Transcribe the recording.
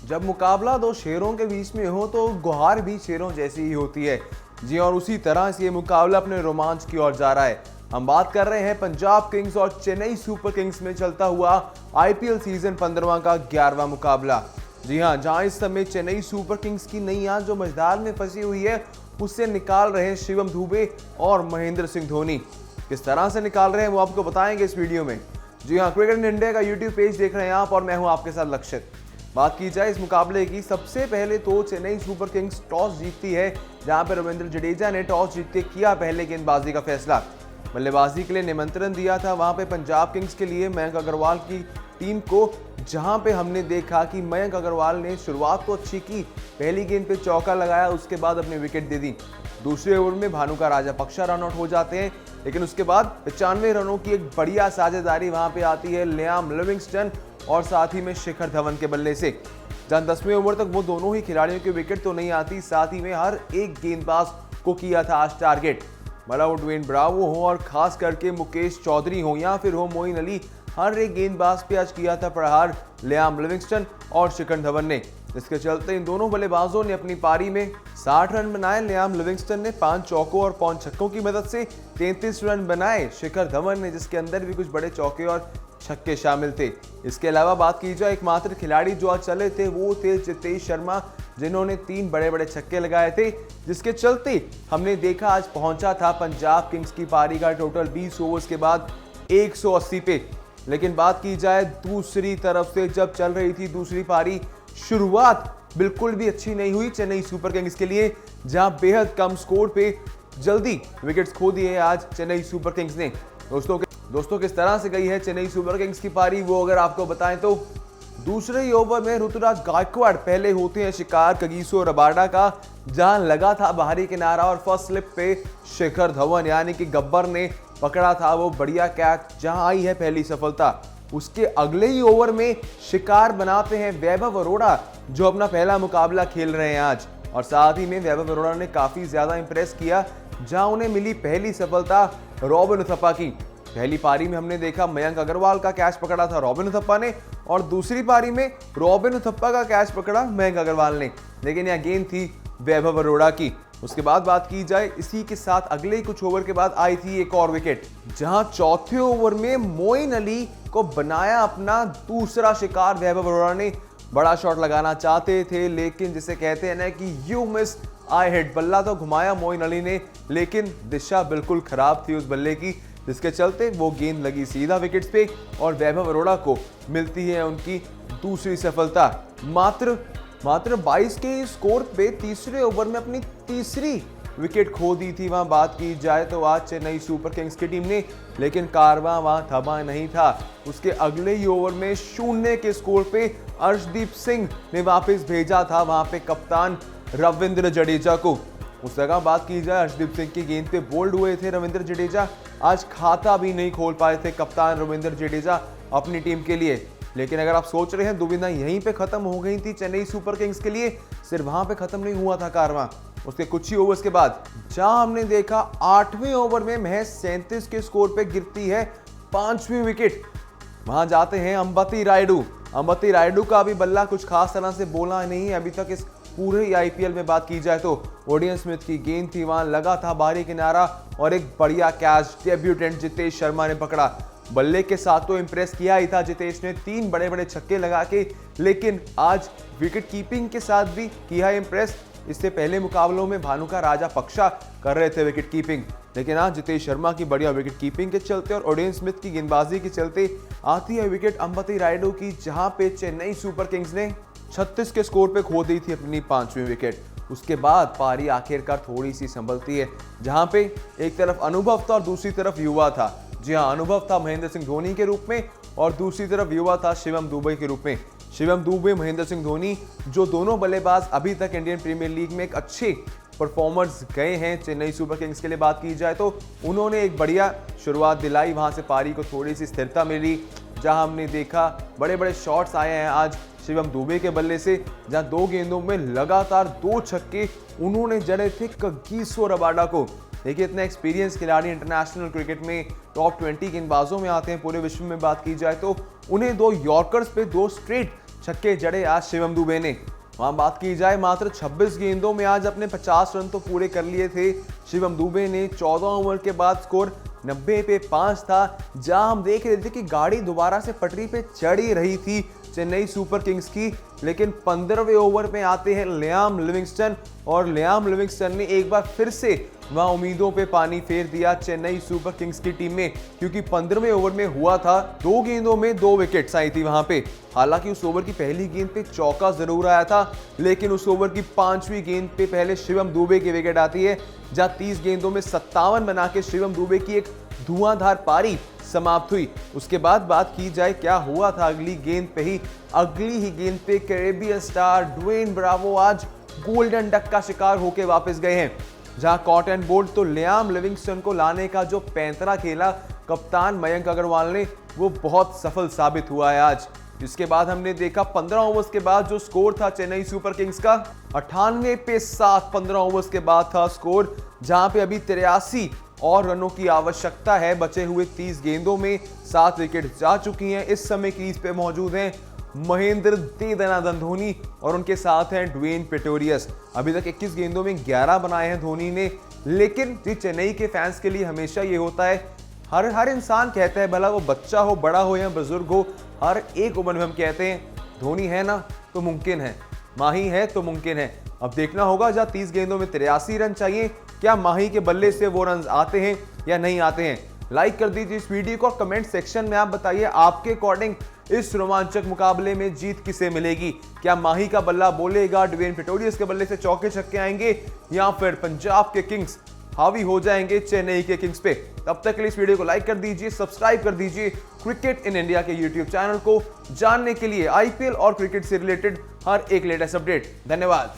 जब मुकाबला दो शेरों के बीच में हो तो गुहार भी शेरों जैसी ही होती है। जी और उसी तरह से ये मुकाबला अपने रोमांच की ओर जा रहा है। हम बात कर रहे हैं पंजाब किंग्स और चेन्नई सुपर किंग्स में चलता हुआ आईपीएल सीजन 15वां का 11वां मुकाबला। जी हाँ, जहां इस समय चेन्नई सुपर किंग्स की नैया जो मझधार में फंसी हुई है उससे निकाल रहे हैं शिवम दुबे और महेंद्र सिंह धोनी। किस तरह से निकाल रहे हैं वो आपको बताएंगे इस वीडियो में। जी हाँ, क्रिकेट इन इंडिया का यूट्यूब पेज देख रहे हैं आप और मैं हूं आपके साथ लक्षित। बात की जाए इस मुकाबले की, सबसे पहले तो चेन्नई सुपर किंग्स टॉस जीतती है, जहां पर रविंद्र जडेजा ने टॉस जीत के किया पहले गेंदबाजी का फैसला। बल्लेबाजी के लिए निमंत्रण दिया था वहां पे पंजाब किंग्स के लिए मयंक अग्रवाल की टीम को, जहां पे हमने देखा कि मयंक अग्रवाल ने शुरुआत तो अच्छी की, पहली गेंद पे चौका लगाया, उसके बाद अपनी विकेट दे दी। दूसरे ओवर में भानुका राजापक्षा रन आउट हो जाते हैं, लेकिन उसके बाद 95 रनों की एक बढ़िया साझेदारी वहां पे आती है लियाम लिविंगस्टन और साथ ही में शिखर धवन के बल्ले से। जहां 10वें ओवर तक वो दोनों ही खिलाड़ियों की विकेट तो नहीं आती, साथ ही में हर एक गेंदबाज को किया था आज टारगेट। भला वो ड्वेन ब्रावो हो और खास करके मुकेश चौधरी हो या फिर हो मोइन अली, हर एक गेंदबाज पे आज किया था प्रहार लियाम लिविंगस्टन और शिखर धवन ने। इसके चलते इन दोनों बल्लेबाजों ने अपनी पारी में 60 रन बनाए। लियाम लिविंगस्टन ने 5 चौकों और 5 छक्कों की मदद से 33 रन बनाए। शिखर धवन ने, जिसके अंदर भी कुछ बड़े चौके और छक्के शामिल थे। इसके अलावा बात की जाए एकमात्र खिलाड़ी जो आज चले थे वो थे जितेश शर्मा, जिन्होंने 3 बड़े बड़े छक्के लगाए थे, जिसके चलते हमने देखा आज पहुंचा था पंजाब किंग्स की पारी का टोटल 20 ओवर्स के बाद 180 पे। लेकिन बात की जाए दूसरी तरफ से, जब चल रही थी दूसरी पारी, शुरुआत बिल्कुल भी अच्छी नहीं हुई चेन्नई सुपर किंग्स के लिए, जहां बेहद कम स्कोर पे जल्दी विकेट्स खो दिए आज चेन्नई सुपर किंग्स ने। दोस्तों किस तरह से गई है चेन्नई सुपर किंग्स की पारी वो अगर आपको बताएं तो, दूसरे ही ओवर में ऋतुराज गायकवाड़ पहले होते हैं शिकार कगिसो रबाडा का, जहां लगा था बाहरी किनारा और फर्स्ट स्लिप पे शिखर धवन यानी कि गब्बर ने पकड़ा था वो बढ़िया कैच, जहां आई है पहली सफलता। उसके अगले ही ओवर में शिकार बनाते हैं वैभव अरोड़ा, जो अपना पहला मुकाबला खेल रहे हैं आज, और साथ ही में वैभव अरोड़ा ने काफी ज्यादा इंप्रेस किया, जहां उन्हें मिली पहली सफलता रॉबिन उथप्पा की। पहली पारी में हमने देखा मयंक अग्रवाल का कैच पकड़ा था रॉबिन उथप्पा ने, और दूसरी पारी में रॉबिन उथप्पा का कैच पकड़ा मयंक अग्रवाल ने, लेकिन यह गेंद थी वैभव अरोड़ा की। उसके बाद बात की जाए, इसी के साथ अगले ही कुछ ओवर के बाद आई थी एक और विकेट, जहां चौथे ओवर में मोइन अली को बनाया अपना दूसरा शिकार। वैभव अरोड़ा ने बड़ा शॉट लगाना चाहते थे, लेकिन जिसे कहते हैं ना कि यू मिस आई हिट, बल्ला तो घुमाया मोइन अली ने, लेकिन दिशा बिल्कुल खराब थी उस बल्ले की, जिसके चलते वो गेंद लगी सीधा विकेट्स पे और वैभव अरोड़ा को मिलती है उनकी दूसरी सफलता। मात्र 22 के स्कोर पे तीसरे ओवर में अपनी तीसरी विकेट खो दी थी। वहां बात की जाए तो आज चेन्नई सुपर किंग्स की टीम ने, लेकिन कारवां वहां थमा नहीं था। उसके अगले ही ओवर में 0 के स्कोर पे अर्शदीप सिंह ने वापस भेजा था वहां पे कप्तान रविंद्र जडेजा को। उस जगह बात की जाए, अर्शदीप सिंह की गेंद पे बोल्ड हुए थे रविंद्र जडेजा, आज खाता भी नहीं खोल पाए थे कप्तान रविंद्र जडेजा अपनी टीम के लिए। लेकिन अगर आप सोच रहे हैं दुविधा यहीं पे खत्म हो गई थी चेन्नई सुपर किंग्स के लिए, सिर्फ वहां पे खत्म नहीं हुआ था कारवां। उसके कुछ ही ओवर्स के बाद जहां हमने देखा 8वें ओवर में महज 37 के स्कोर पे गिरती है 5वीं विकेट, वहां जाते हैं अंबती रायडू। अंबती रायडू का भी बल्ला कुछ खास तरह से बोला नहीं है अभी तक इस पूरे आईपीएल में। बात की जाए तो ओडियन स्मिथ की गेंद थी, वहां लगा था बाहरी किनारा और एक बढ़िया कैच डेब्यूटेंट जितेश शर्मा ने पकड़ा। बल्ले के साथ तो इंप्रेस किया ही था जितेश ने, 3 बड़े बड़े छक्के लगा के, लेकिन आज विकेट कीपिंग के साथ भी किया इंप्रेस। इससे पहले मुकाबलों में भानुका राजापक्षा कर रहे थे विकेट कीपिंग, लेकिन आज जितेश शर्मा की बढ़िया विकेट कीपिंग के चलते और ओडियन स्मिथ की गेंदबाजी के चलते आती है विकेट अंबती रायडू की, जहां पे चेन्नई सुपर किंग्स ने 36 के स्कोर पे खो दी थी अपनी 5वीं विकेट। उसके बाद पारी आखिरकार थोड़ी सी संभलती है, जहां पे एक तरफ अनुभव था और दूसरी तरफ युवा था। जी हाँ, अनुभव था महेंद्र सिंह धोनी के रूप में और दूसरी तरफ युवा था शिवम दुबे के रूप में। शिवम दुबे, महेंद्र सिंह धोनी, जो दोनों बल्लेबाज अभी तक इंडियन प्रीमियर लीग में एक अच्छे परफॉर्मर्स गए हैं चेन्नई सुपर किंग्स के लिए बात की जाए तो, उन्होंने एक बढ़िया शुरुआत दिलाई, वहां से पारी को थोड़ी सी स्थिरता मिली, जहां हमने देखा बड़े बड़े शॉट्स आए हैं आज शिवम दुबे के बल्ले से, जहां 2 गेंदों में लगातार 2 छक्के उन्होंने जड़े थे कगिसो रबाडा को। देखिए, इतने एक्सपीरियंस खिलाड़ी इंटरनेशनल क्रिकेट में टॉप 20 गेंदबाजों में आते हैं पूरे विश्व में बात की जाए तो, उन्हें 2 यॉर्कर्स पे 2 स्ट्रेट छक्के जड़े आज शिवम दुबे ने। वहां बात की जाए मात्र 26 गेंदों में आज अपने 50 रन तो पूरे कर लिए थे शिवम दुबे ने। 14 ओवर के बाद स्कोर 90 पे 5 था, जहां हम देख रहे थे कि गाड़ी दोबारा से पटरी पे चढ़ ही रही थी चेन्नई सुपर किंग्स की। लेकिन 15वें ओवर में आते हैं लियाम लिविंगस्टन, और लियाम लिविंगस्टन ने एक बार फिर से वहां उम्मीदों पे पानी फेर दिया चेन्नई सुपर किंग्स की टीम में, क्योंकि 15वें ओवर में हुआ था 2 गेंदों में 2 विकेट्स आई थी वहां पे। हालांकि उस ओवर की पहली गेंद पे चौका जरूर आया था, लेकिन उस ओवर की 5वीं गेंद पे पहले शिवम दुबे की विकेट आती है, जहां 30 गेंदों में 57 बना के शिवम दुबे की एक धुआंधार पारी समाप्त हुई। उसके बाद बात की जाए क्या हुआ था अगली गेंद पे ही। अगली ही गेंद पे कैरेबियन स्टार ड्वेन ब्रावो आज गोल्डन डक का शिकार होके वापस गए हैं, जहां कॉटन बोल्ट तो लियाम लिविंगस्टन को लाने का जो पैंतरा खेला कप्तान मयंक अग्रवाल ने, वो बहुत सफल साबित हुआ है आज। इसके बाद हमने देखा 15 ओवर्स के बाद जो स्कोर था चेन्नई सुपर किंग्स का 98 पे 7। 15 ओवर्स के बाद था स्कोर, जहां पे अभी 83 और रनों की आवश्यकता है। बचे हुए 30 गेंदों में 7 विकेट जा चुकी हैं। इस समय क्रीज पे मौजूद हैं महेंद्र दे दनादन धोनी और उनके साथ हैं ड्वेन प्रेटोरियस। अभी तक 21 गेंदों में 11 बनाए हैं धोनी ने। लेकिन जी चेन्नई के फैंस के लिए हमेशा ये होता है, हर इंसान कहता है, भला वो बच्चा हो, बड़ा हो या बुजुर्ग हो, हर एक उम्र में हम कहते हैं धोनी है ना तो मुमकिन है, माही है तो मुमकिन है। अब देखना होगा जहां 30 गेंदों में 83 रन चाहिए, क्या माही के बल्ले से वो रन आते हैं या नहीं आते हैं। लाइक कर दीजिए इस वीडियो को, कमेंट सेक्शन में आप बताइए आपके अकॉर्डिंग इस रोमांचक मुकाबले में जीत किसे मिलेगी। क्या माही का बल्ला बोलेगा, ड्वेन प्रेटोरियस के बल्ले से चौके छक्के आएंगे, या फिर पंजाब के किंग्स हावी हो जाएंगे चेन्नई के किंग्स पे। तब तक के लिए इस वीडियो को लाइक कर दीजिए, सब्सक्राइब कर दीजिए क्रिकेट इन इंडिया के यूट्यूब चैनल को, जानने के लिए आईपीएल और क्रिकेट से रिलेटेड हर एक लेटेस्ट अपडेट। धन्यवाद।